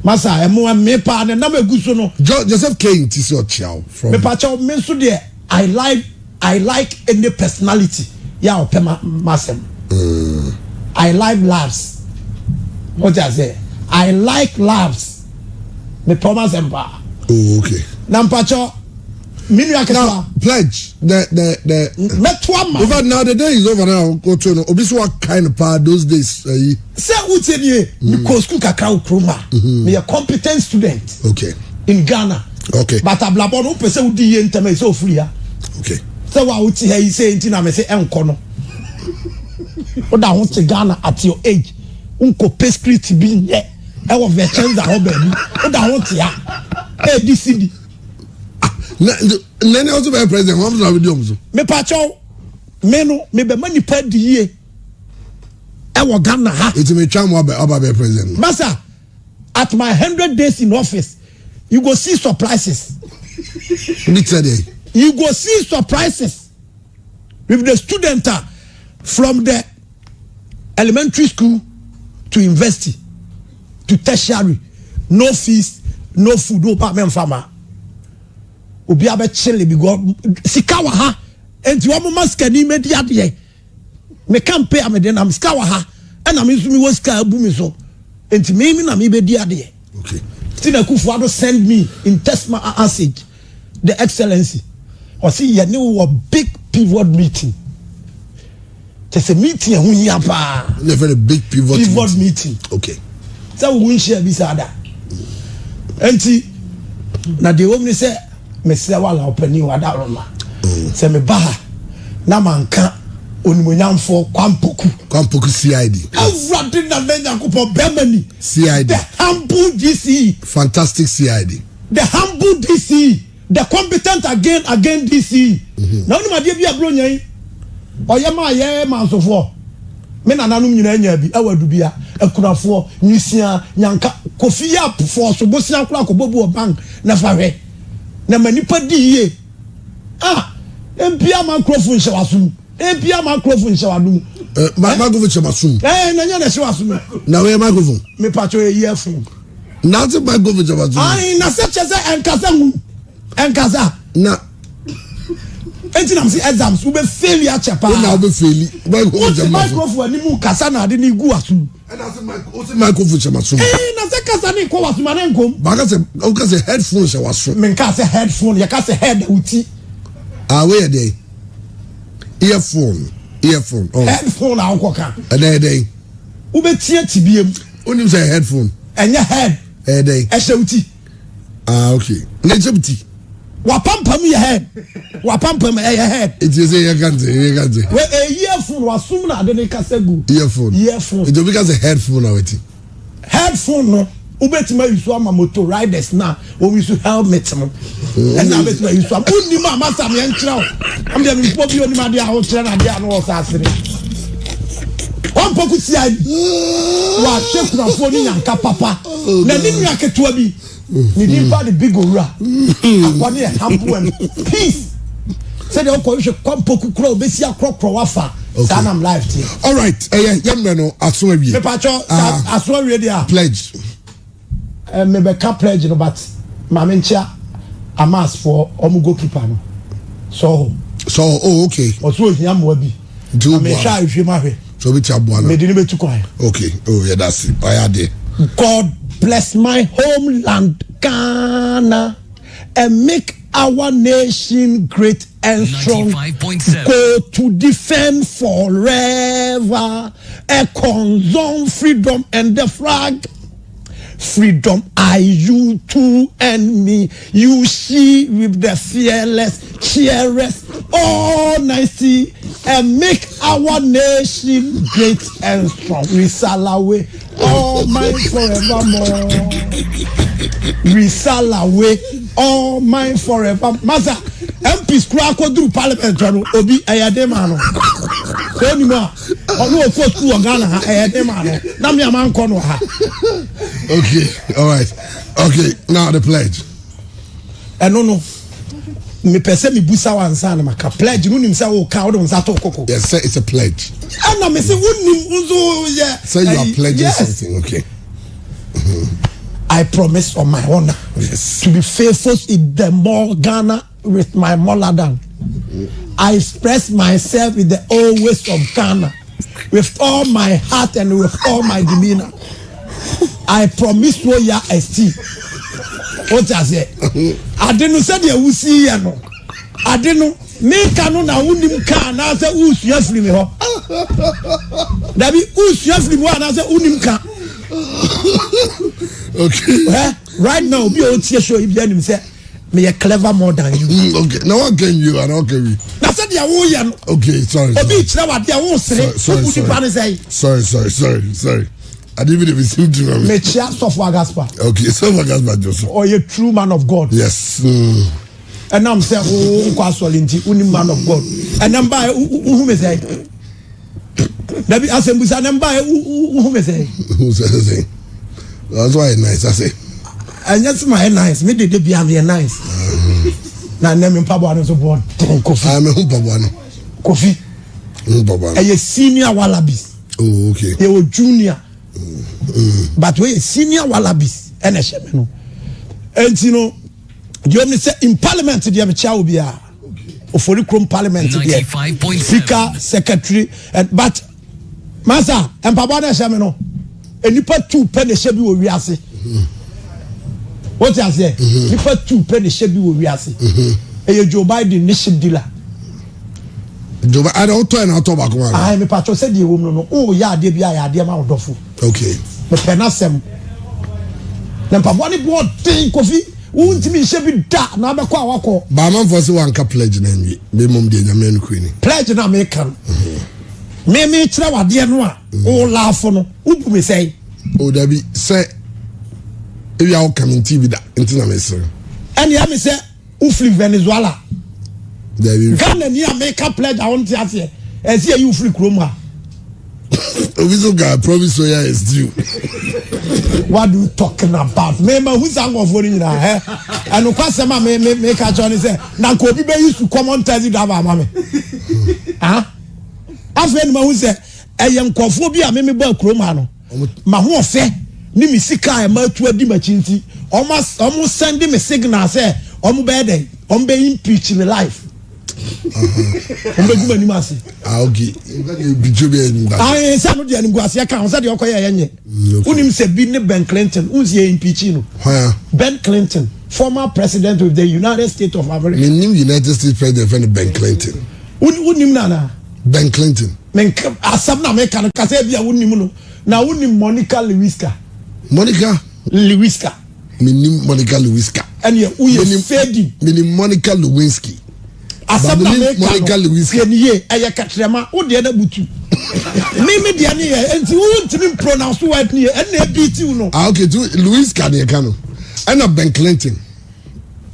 Speaker 3: masa emo me pa na na maguso no
Speaker 2: Joseph Kane tisi o chiao from
Speaker 3: me pa cho me so there I like any personality ya o pema masem I like laughs what I say I like laughs me promise emba
Speaker 2: oh okay
Speaker 3: na mpacho minu akesa
Speaker 2: pledge the
Speaker 3: metwa
Speaker 2: over now the day is over now go to no obi so kind of part those days
Speaker 3: say utie ni ko school kakra ukroma me a competent student
Speaker 2: okay
Speaker 3: in Ghana
Speaker 2: okay
Speaker 3: but ablabo no pese udi ye ntama so free
Speaker 2: okay
Speaker 3: so wa uti he say nti na me say enko no o da ho te Ghana at your age unko pescript bi ye e wo vechenza ho ba bi o da ho te ya DCD
Speaker 2: Nene also be president. How much video so?
Speaker 3: Me pacho, me no, me be mani pa di ye. E wo Ghana ha.
Speaker 2: It me twa mo about be president.
Speaker 3: Massa, at my 100 days in office, you go see surprises. You go see surprises. With the student from the elementary school to university to tertiary, no fees, no food, no payment farmer. Obi abe chile bi go sika wa ha enti wo maska ni media de me campaign am de na sika wa ha na me so mi wo sika abu mi so enti me na me be dia de
Speaker 2: okay
Speaker 3: Tina Kufuado send me in text message the excellency or see ye new a big pivot meeting there's a meeting hu ya pa
Speaker 2: a very big pivot
Speaker 3: meeting
Speaker 2: okay
Speaker 3: so we share bisada enti na de wo me say Mesiya wala openi wada roma se me ba na manka onimonyamfo kwampoku CID awrade na nenya kopo bemani
Speaker 2: CID
Speaker 3: the humble DC
Speaker 2: fantastic CID
Speaker 3: the humble DC the competent again DC na oni made bia bro nyan oyema ye mansofo me nananum nyina anya bi awadu bia akunafo nyisia nyanka kofia fo so bosia kura kobobu bank na fahwe na manipa di ye empia microphone shawasum empia microphone shawadum
Speaker 2: microphone shamasum
Speaker 3: na nya na shawasum
Speaker 2: na we microphone
Speaker 3: me pacho e earphone
Speaker 2: na te microphone shamasum
Speaker 3: na se chese enkasa
Speaker 2: na
Speaker 3: enti na msi exams ube fail ya chepa
Speaker 2: na ube fail
Speaker 3: microphone ni mu kasa na ade ni gu asum
Speaker 2: microphone shamasum
Speaker 3: na se kasa ni ko wasum na nkom
Speaker 2: ba ka se headphone shamasum
Speaker 3: men ka se headphone ya ka se head uti
Speaker 2: we dey earphone oh
Speaker 3: headphone a ko kan
Speaker 2: dey
Speaker 3: ube tie tibiem
Speaker 2: onim say headphone
Speaker 3: enya head
Speaker 2: dey
Speaker 3: e shewuti
Speaker 2: okay na chepti
Speaker 3: wapampam ye head it
Speaker 2: is a can't
Speaker 3: we earphone wasum na ade ne kasa gu earphone
Speaker 2: it because a headphone na wetin
Speaker 3: headphone no ubetima yusu ama motor riders na o yusu helmet no and na betima yusu am uni ma masa me nkyerɛw am de me pobi oni ma de a ho kyerɛ na de a no wɔ asere on poku si ai wa chekura fo ni nyanka papa na ni nua ketua bi ni di pa the big owura akwani e humble and peace say the ko hwe kwampoku kura obesi akrokro wafa sanam life team
Speaker 2: all right yamre no aso awie
Speaker 3: me pacho aso awie dia
Speaker 2: pledge
Speaker 3: me be ka pledge no but mama nchia amas for omugo keeper no so
Speaker 2: oh okay
Speaker 3: oso ohia mo abi me sha ahwe ma hwe
Speaker 2: so bi ti aboa no
Speaker 3: me di ni betu kwa
Speaker 2: okay oh yeah that's it I had it
Speaker 3: God bless my homeland, Ghana, and make our nation great and strong.
Speaker 4: 95.7.
Speaker 3: Go to defend forever, a consume freedom and the flag. Freedom, I, you, two, and me. You, she, with the fearless, cheerless, all nicey, and make our nation great and strong. Risalawe, all mine forevermore. Risalawe, all mine forever. Maza, MPs Krako do Parliament, Obi, Ayademano. So anymore, no court to Ghana, Ayademano. Namia man kono ha.
Speaker 2: Okay, all right. Okay, now the pledge.
Speaker 3: No. Me pese me busa wansa na maka pledge no nim say o ka o don sa to koko.
Speaker 2: Yes, sir, it's a pledge.
Speaker 3: And me say wonnim unzo yeah.
Speaker 2: So you are pledging something, okay?
Speaker 3: I promise on my honor to be faithful in the more Ghana with my motherland. I express myself with the old ways of Ghana with all my heart and with all my demeanor. I promise you ya esteem. What I say? I didn't say the wusi ya no. I didn't me kanu na unim ka na say usu ya free me ho. Dabi usu ya free me na say unim ka.
Speaker 2: Okay.
Speaker 3: Right now be o tie show ibi anim say me clever more than you.
Speaker 2: Okay. Now what can you and what can we?
Speaker 3: Na say the wo ya no.
Speaker 2: Okay, sorry.
Speaker 3: Obi kire wa dia wo sere.
Speaker 2: Sorry. I didn't even receive the name.
Speaker 3: Mechia Sofwa Gaspar.
Speaker 2: Okay, Sofwa Gaspar Joseph.
Speaker 3: Or a true man of God.
Speaker 2: Yes.
Speaker 3: And I'm saying, oh, Kwasolinti, uni man of God. And I'm by who may say. Dabi asembusa namba who may say.
Speaker 2: Who says it? That's why it's nice, I say.
Speaker 3: And that's my nice. Me did be have nice. Na name Pabo so born. Kofi.
Speaker 2: I'm a Pabo.
Speaker 3: Kofi.
Speaker 2: Pabo.
Speaker 3: A senior Wallabies.
Speaker 2: Oh, okay.
Speaker 3: They were junior. But we senior Wallabies and a shemeno. And you know, you only say in parliament the chair will be a for the Chrome Parliament Speaker, Secretary, and but Masa and Pabana Shameno and you put 2 penny shebi we are say. What I say? You put 2 penny shebi we are say. And Joe Biden nation dealer.
Speaker 2: I don't turn out tobacco.
Speaker 3: I am a patron said the woman no. Oh yeah, they be a dear man dofu.
Speaker 2: Okay.
Speaker 3: But penasem. Then Pabani board thing coffee. Won't me shebi da na be kwa wako.
Speaker 2: Ba man for say one ka pledge na nwi. Me mom de nyame queen.
Speaker 3: Pledge na me kan. Me kire wade no a. O laugh no. Ubu me say.
Speaker 2: O da bi say if you are coming TV da nti na me say.
Speaker 3: And ya me say ufli Venezuela. Ghana ni America pledge I want to say. And see you free chroma.
Speaker 2: We got promise so yeah is due.
Speaker 3: What are you talking about? Remember who's ang of foreign na eh? And kwasema me catch on say na ko bi be used to come on taxi driver mama. Ah? Afen ma who say eyem kwofo bi a me ba chroma no. Ma ho ofe ni mi sika e ma tu adi ma chinti. Almost send me signal say omo be dey. Omo be impeach me life. Okay. I said no dey animguase aka on say dey okoye yenye. Unim say bi ne Ben Clinton, unzie impeaching no. Ben Clinton, former president of the United States of America.
Speaker 2: Meaning United States president Ben Clinton.
Speaker 3: Unim nana.
Speaker 2: Ben Clinton.
Speaker 3: Men asam na America no kase bia unim no. Na unim Monica Lewinsky.
Speaker 2: Monica
Speaker 3: Lewinsky.
Speaker 2: Meaning Monica Lewinsky.
Speaker 3: And you fading.
Speaker 2: Meaning Monica Lewinsky.
Speaker 3: Asam na Monica Lewinsky ni ye aya katrema wo de na butu. Me de ani ye enti wo ntimi pronounce word ni ye na beat you no.
Speaker 2: Okay, to Lewinsky na kano. And Ben Clinton.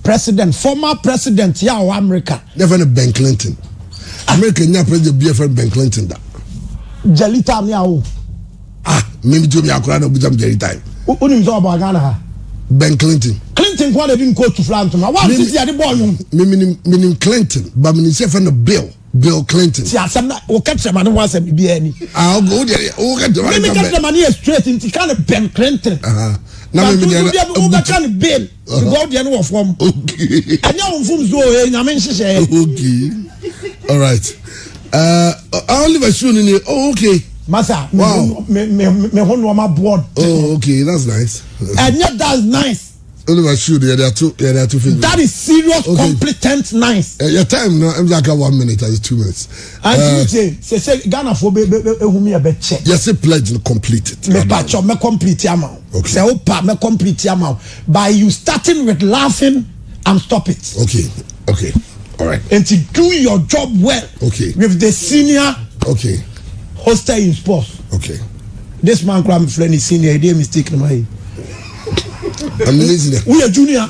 Speaker 3: President, former president ya of America.
Speaker 2: Never Ben Clinton. America nya president BFM Ben Clinton da.
Speaker 3: Jalita mi awo.
Speaker 2: Me to me akora na bujam Jalita.
Speaker 3: Unim zo about Ghana ha.
Speaker 2: Ben Clinton.
Speaker 3: Clinton kwa didn't go to France. What is the boy?
Speaker 2: Meaning Clinton, but meaning say from the Bill Clinton.
Speaker 3: See, some o catch man wants to be any.
Speaker 2: I'll go there. O catch
Speaker 3: the money straight into kind of Ben Clinton.
Speaker 2: Now me
Speaker 3: can bill to go the end of form.
Speaker 2: Okay.
Speaker 3: And now from zo na men say.
Speaker 2: Okay. All right. I only was shooting it. Oh, okay.
Speaker 3: Masa,
Speaker 2: wow.
Speaker 3: Me ho board.
Speaker 2: Oh, okay, that's nice.
Speaker 3: And yet that's nice.
Speaker 2: Only my shoe, there are two things.
Speaker 3: That is serious, competent, nice.
Speaker 2: Your time now, I'm like 1 minute, it's 2 minutes.
Speaker 3: And you say Ghana for me a bit check.
Speaker 2: Yes, a pledge completed.
Speaker 3: Me patch me complete amount.
Speaker 2: Okay.
Speaker 3: Say opa me complete amount. By you starting with laughing and stop it.
Speaker 2: Okay. All right.
Speaker 3: And to do your job well.
Speaker 2: Okay.
Speaker 3: With the senior.
Speaker 2: Okay.
Speaker 3: Hostel in sports.
Speaker 2: Okay.
Speaker 3: This man cram friend is senior. He did mistake no my.
Speaker 2: I'm listening.
Speaker 3: We are junior.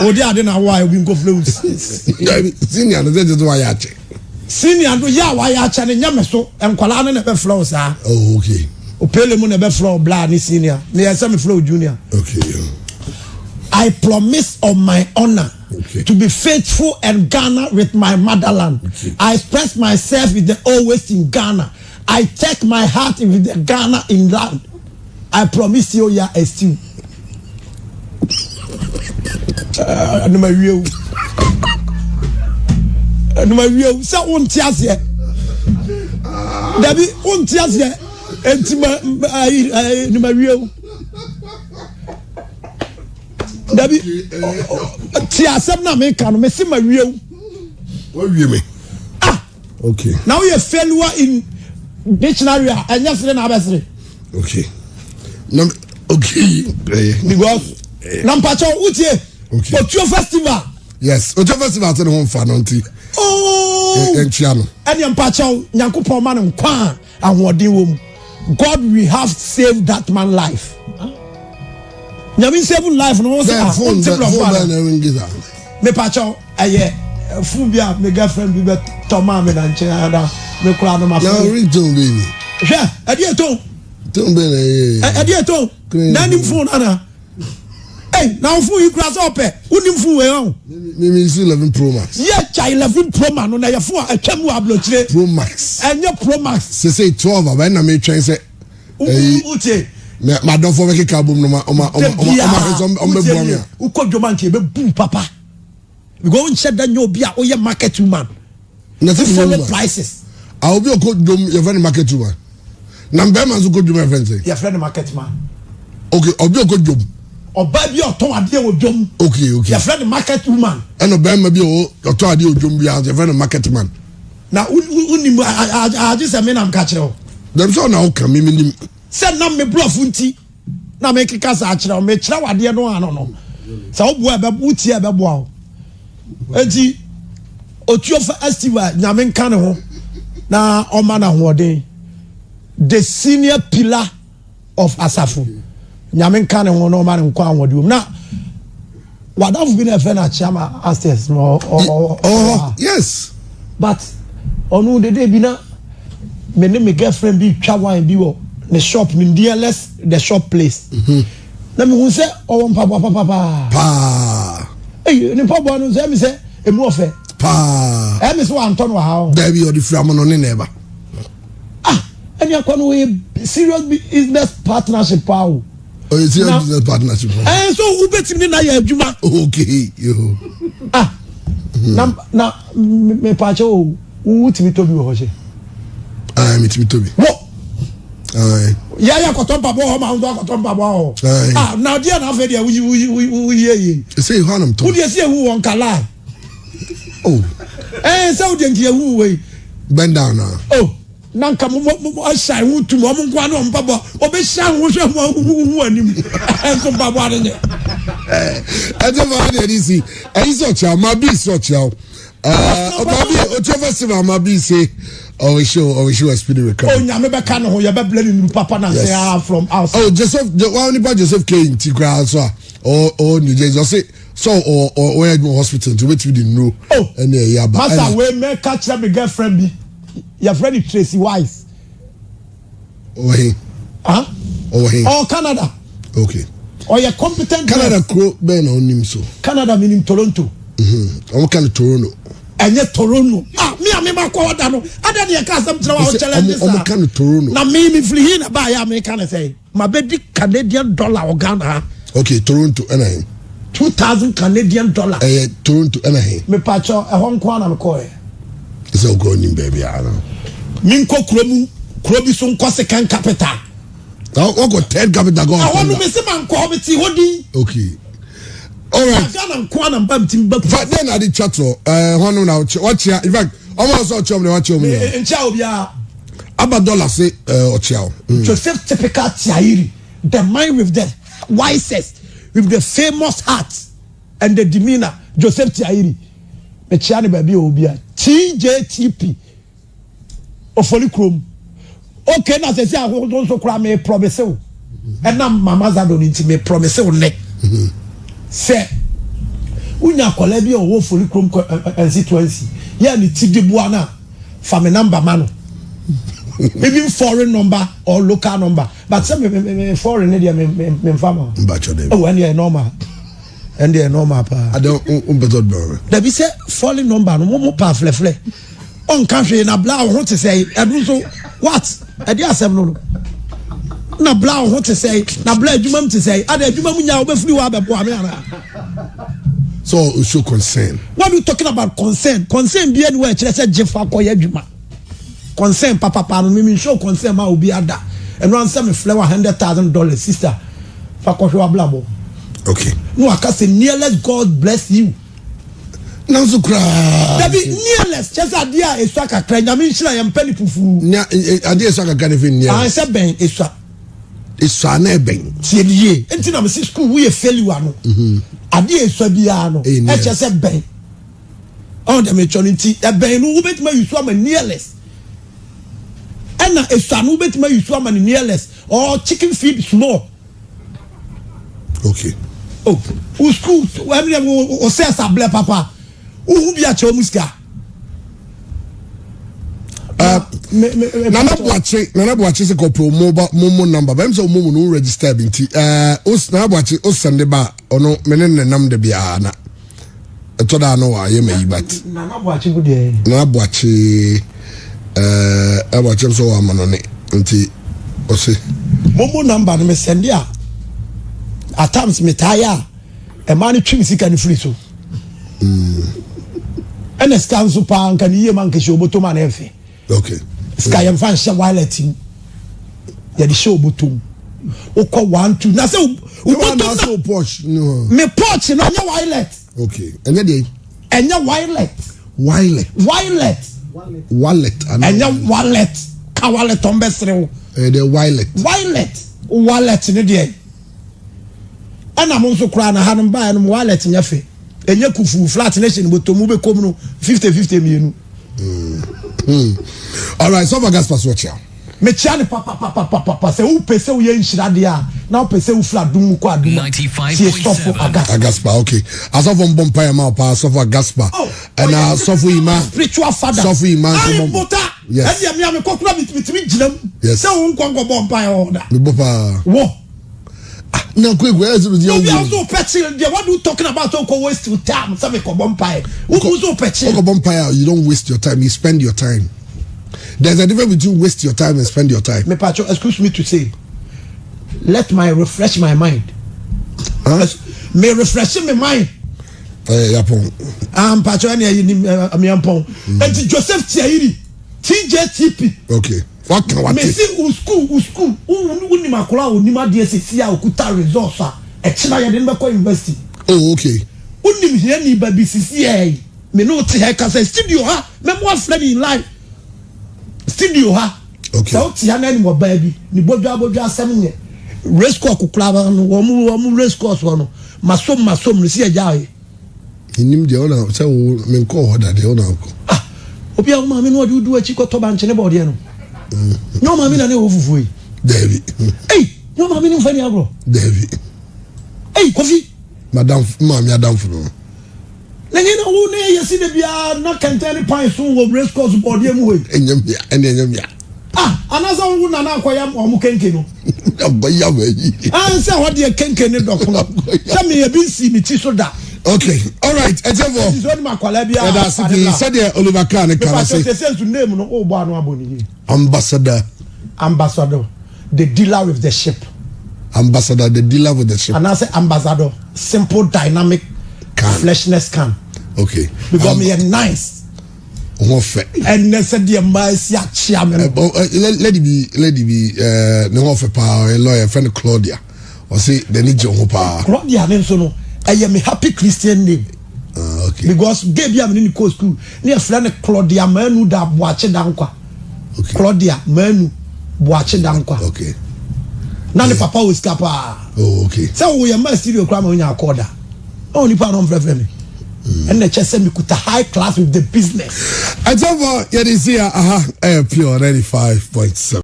Speaker 3: Oh, they are then why we go flows.
Speaker 2: Senior, that's why I check.
Speaker 3: Senior, do ya why I check? Nyame so em kwala na be flows ah.
Speaker 2: Oh, okay.
Speaker 3: O pele mo na be flow bla ni senior. Me ya me flow junior.
Speaker 2: Okay.
Speaker 3: I promise on my honor to be faithful and Ghana with my motherland. Okay. I express myself with the always in Ghana. I take my heart with the Ghana in land. I promise you, ya esteem. No real. So on tiasie. Dabi on tiasie. Entima no real. Dabi tiasem na me kan me se ma real.
Speaker 2: What do you mean? Okay.
Speaker 3: Now you failure in dictionary and yesterday na abesre.
Speaker 2: Okay. No, okay.
Speaker 3: Because Nampacho utie.
Speaker 2: Okay.
Speaker 3: Otuo festival.
Speaker 2: Yes. Otuo festival to the home fan on tea.
Speaker 3: Oh.
Speaker 2: Enchiano.
Speaker 3: Any Nampacho Nyankopon man nkwa ahode wom. God will have saved that man life. Nyame save life no say
Speaker 2: phone
Speaker 3: me pacho aye phone bia me girlfriend bi be toma me na nche ada me kura no ma phone.
Speaker 2: Now ring tone baby.
Speaker 3: Hwe ade to.
Speaker 2: Tone baby.
Speaker 3: Ade to. Na nim phone ana. Hey, now phone you cross up e. Unim phone we on.
Speaker 2: Me 11 Pro Max.
Speaker 3: Yeah, cha 11 Pro Max no na your phone atwam ablochire.
Speaker 2: Pro Max.
Speaker 3: Enye Pro Max.
Speaker 2: Say 12 ba na me twen say.
Speaker 3: Utie.
Speaker 2: My don't for make carbon no ma bebu me.
Speaker 3: Ukodwoman ke bebu papa. We go and check that no bia o ye market woman.
Speaker 2: Nothing
Speaker 3: follow prices.
Speaker 2: I will be a kodwom your friend market woman. Na be man so kodwom my friend say.
Speaker 3: Your friend market man.
Speaker 2: Okay, obi o kodwom.
Speaker 3: Oba bi o ton ade o dwom.
Speaker 2: Okay.
Speaker 3: Your friend market woman.
Speaker 2: And oba ma bi o ton ade o dwom bi your friend market man.
Speaker 3: Na unim I just say me na mka kire o.
Speaker 2: Dem so na o kan me
Speaker 3: say na me bluff nti na me keka sa akire o me kire wade no ano no. Sa obu e be buti e be boa o. Enti otuo fa festival nyame nka ne ho na o ma na hoden. The senior pillar of Asafo. Nyame nka ne ho na o ma ne nkwa hoden. Na wadaf bi na fe na chama upstairs no
Speaker 2: yes.
Speaker 3: But onu de bi na me ne me girlfriend bi twa wine bi wo the shop me dearless the shop place. Na me hu say o won papa. Eh ni papa no say me say emu ofe.
Speaker 2: Pa.
Speaker 3: Me so Anton wa ha.
Speaker 2: There be o the frame no ne neighbor.
Speaker 3: Any akonu we serious business partnership pa o.
Speaker 2: Oh, it's serious business partnership.
Speaker 3: So who betim ni na ya adwuma.
Speaker 2: Okay, yo.
Speaker 3: Na me pa che o utimi to bi wo che.
Speaker 2: Me timi to bi.
Speaker 3: Wo.
Speaker 2: Yeah,
Speaker 3: kotompa bo ho ma ndo kotompa bo ho. Now dia na fe dia we ye.
Speaker 2: Say you hanam to.
Speaker 3: Who dey say who won kala?
Speaker 2: Oh.
Speaker 3: So dey nkie who we.
Speaker 2: Bend down now.
Speaker 3: Oh. Nanka mo asai hu tu mo nkwa no mpabo. Obe shan wo hwe mo hu anim. Enso babo ade ne.
Speaker 2: Ma dey see. So cha ma bi so cha. Obabi o festival ma bi say we show a speedy recovery.
Speaker 3: Oh, nyame be kan ho ye be blame papa na say from outside.
Speaker 2: Oh, Joseph came to crowd so or New Jersey so or where you hospital to wait we didn't know.
Speaker 3: Oh,
Speaker 2: and yeah, but
Speaker 3: master we make catch my girlfriend be your friend Tracy Wise.
Speaker 2: Oh, he.
Speaker 3: Huh?
Speaker 2: Oh, he.
Speaker 3: Oh, Canada.
Speaker 2: Okay.
Speaker 3: Oh, you're competent.
Speaker 2: Canada crow ben on him so.
Speaker 3: Canada meaning Toronto.
Speaker 2: I'm kind of Toronto.
Speaker 3: And yet Toronto. Me ma kwa wada no. Ada de ka sam tira wa challenge sa.
Speaker 2: I'm kind of Toronto.
Speaker 3: Na me flee na ba ya me kan say. Ma be di Canadian dollar or Ghana.
Speaker 2: Okay, Toronto and
Speaker 3: 2,000 Canadian dollar.
Speaker 2: Toronto and
Speaker 3: me pacho e hon kwa na me ko e.
Speaker 2: It's all going in baby.
Speaker 3: Min ko kromu Krobi so nko second capital.
Speaker 2: Now what got third capital go?
Speaker 3: I want to be see man ko be ti hodi.
Speaker 2: Okay. All right. But then I did chat one now watch ya. In fact, almost all chum watch me.
Speaker 3: In cha obia.
Speaker 2: Abadola say Ochiao.
Speaker 3: Joseph typical Tiairi, the man with the wisest, with the famous heart and the demeanor. Joseph Tiairi. Mechiani baby obia. TJTP. Ofoli Chrome. Okay, now say I don't so cry me promise you. And now Mama Zado need me promise you ne. Say unya kolebi o Ofoli Chrome constituency. Ya ni tigi buana from a number man. Even foreign number or local number. But some foreign area me farmer. Oh, and they normal. And they normal pa.
Speaker 2: I don't better bro.
Speaker 3: There be say foreign number no more pa fle. On country na bla want to say I so what? I dey asem no. Na bla want to say na bla adwuma to say ada adwuma mu nya obefiri wa bebo ame ana.
Speaker 2: So show concern.
Speaker 3: What are you talking about concern? Concern be anywhere kire say jefa koye adwuma. Concern papa me show concern ma obi ada. And run some flower $100,000 sister. Fa ko hwa blabo.
Speaker 2: Okay.
Speaker 3: No I can say nearless God bless you.
Speaker 2: Now so cry.
Speaker 3: That be nearless. Just idea is so kakra. Nyame nshira yam peli fufu.
Speaker 2: Nya idea so kakra ne fin near.
Speaker 3: I say ben eswa.
Speaker 2: Eswa na ben.
Speaker 3: Tie die. Enti na me school we failure no. Idea eswa bia no. E che say ben. On the maturity e ben no wo betima use am nearless. And na eswa no betima use am nearless or chicken feed small.
Speaker 2: Okay.
Speaker 3: Oh, who school? We say sable papa. Who be at your muska?
Speaker 2: Nana Boache se ko mobile momo number. But I'm so momo no register binti. Us Nana Boache us sende ba ono menen ne nam de bia na. Eto da no wa ye me but.
Speaker 3: Nana Boache good dey.
Speaker 2: Nana Boache Boache so wa manone nti ose.
Speaker 3: Momo number no me send ya. At times me tire. A man trim sika ni free so. And a scan super and can you man show bottom and everything.
Speaker 2: Okay.
Speaker 3: Sky and fan wallet him. Yeah, the show bottom. Oko 1 2. Now so
Speaker 2: so Porsche. No.
Speaker 3: Me Porsche no your wallet.
Speaker 2: Okay. And then
Speaker 3: and your wallet.
Speaker 2: Wallet.
Speaker 3: And your wallet. Ka wallet on besre.
Speaker 2: The wallet.
Speaker 3: Wallet no dey. And I'm also crying a hand by and wallet in your face. And you could flat nation but to move a common 50 million.
Speaker 2: All right, so gas pass watch out.
Speaker 3: Mechani papa say who pese we in shiradia now pese who flat dumu kwa dumu
Speaker 4: 95.7
Speaker 2: Agaspa. Okay, as of on Bompire ma pa so for Agaspa and so for ima
Speaker 3: spiritual father
Speaker 2: so for ima
Speaker 3: yes and me kokura bitimi ginam say won kongo Bompire order
Speaker 2: me bopa
Speaker 3: wo
Speaker 2: no quick where is it
Speaker 3: you also petching what are you talking about don't waste your time say me ko Bompire who so petching
Speaker 2: ko Bompire you don't waste your time you spend your time. There's a difference between waste your time and spend your time.
Speaker 3: Me patcho, excuse me to say, refresh my mind.
Speaker 2: Huh?
Speaker 3: Me refresh my mind.
Speaker 2: Yapon.
Speaker 3: Patcho, I'm yampon. And Joseph Tiairi, TJTP.
Speaker 2: Okay. What can I
Speaker 3: say? Me see school. Uni makula unima DSC ya ukuta results. Echina ya didn't go university.
Speaker 2: Oh, okay.
Speaker 3: Uni here ni baby CCA. Me no te heka say studio ha. Me mo friend in life. Studio ha.
Speaker 2: Okay.
Speaker 3: So tia na ni mo baby. Ni bodwa asem ne. Race course kukla no wo mu race course no. Masom ni si eja e.
Speaker 2: Inim de ona say wo me nko ho da de ona ko.
Speaker 3: Ah. Obi a wo ma me no do achi ko to ba nche ne body no. No ma me na ne wo fufu yi.
Speaker 2: David.
Speaker 3: Hey, no ma me ni mfani agro.
Speaker 2: David.
Speaker 3: Hey, Kofi.
Speaker 2: Madam no.
Speaker 3: Nengena wo ne yesi de bia na kenteni pan so wo race course body mu we.
Speaker 2: Enyam ya.
Speaker 3: Ah, anasa wo na na akoya omu kenke no.
Speaker 2: Aboya we.
Speaker 3: Ah, say what dey kenke ne dokno. Say me e bi si mi ti so da.
Speaker 2: Okay, all right. Etevo.
Speaker 3: Is one makwala bia.
Speaker 2: That said there Oliver Kahn can say.
Speaker 3: Say to name no o bo anu aboni.
Speaker 2: Ambassador,
Speaker 3: the dealer with the ship.
Speaker 2: Ambassador, the dealer with the ship.
Speaker 3: And I say ambassador, simple dynamic
Speaker 2: can.
Speaker 3: Fleshness can.
Speaker 2: Okay.
Speaker 3: Because me nice.
Speaker 2: Ofe.
Speaker 3: And next day my chairman.
Speaker 2: Lady be no offer power a lawyer friend Claudia. Or say the need your power.
Speaker 3: Claudia no. I am a happy Christian name.
Speaker 2: Okay.
Speaker 3: Because Gabriel am in the school. Near friend Claudia Manu da watch dankwa.
Speaker 2: Okay.
Speaker 3: Claudia Manu watch dankwa.
Speaker 2: Okay.
Speaker 3: Now the papa will scapa.
Speaker 2: Oh, okay.
Speaker 3: So we are my studio crime on your quarter. Only part of me. And the chest me could high class with the business.
Speaker 2: I tell you, yeah, this year, pure 95.7.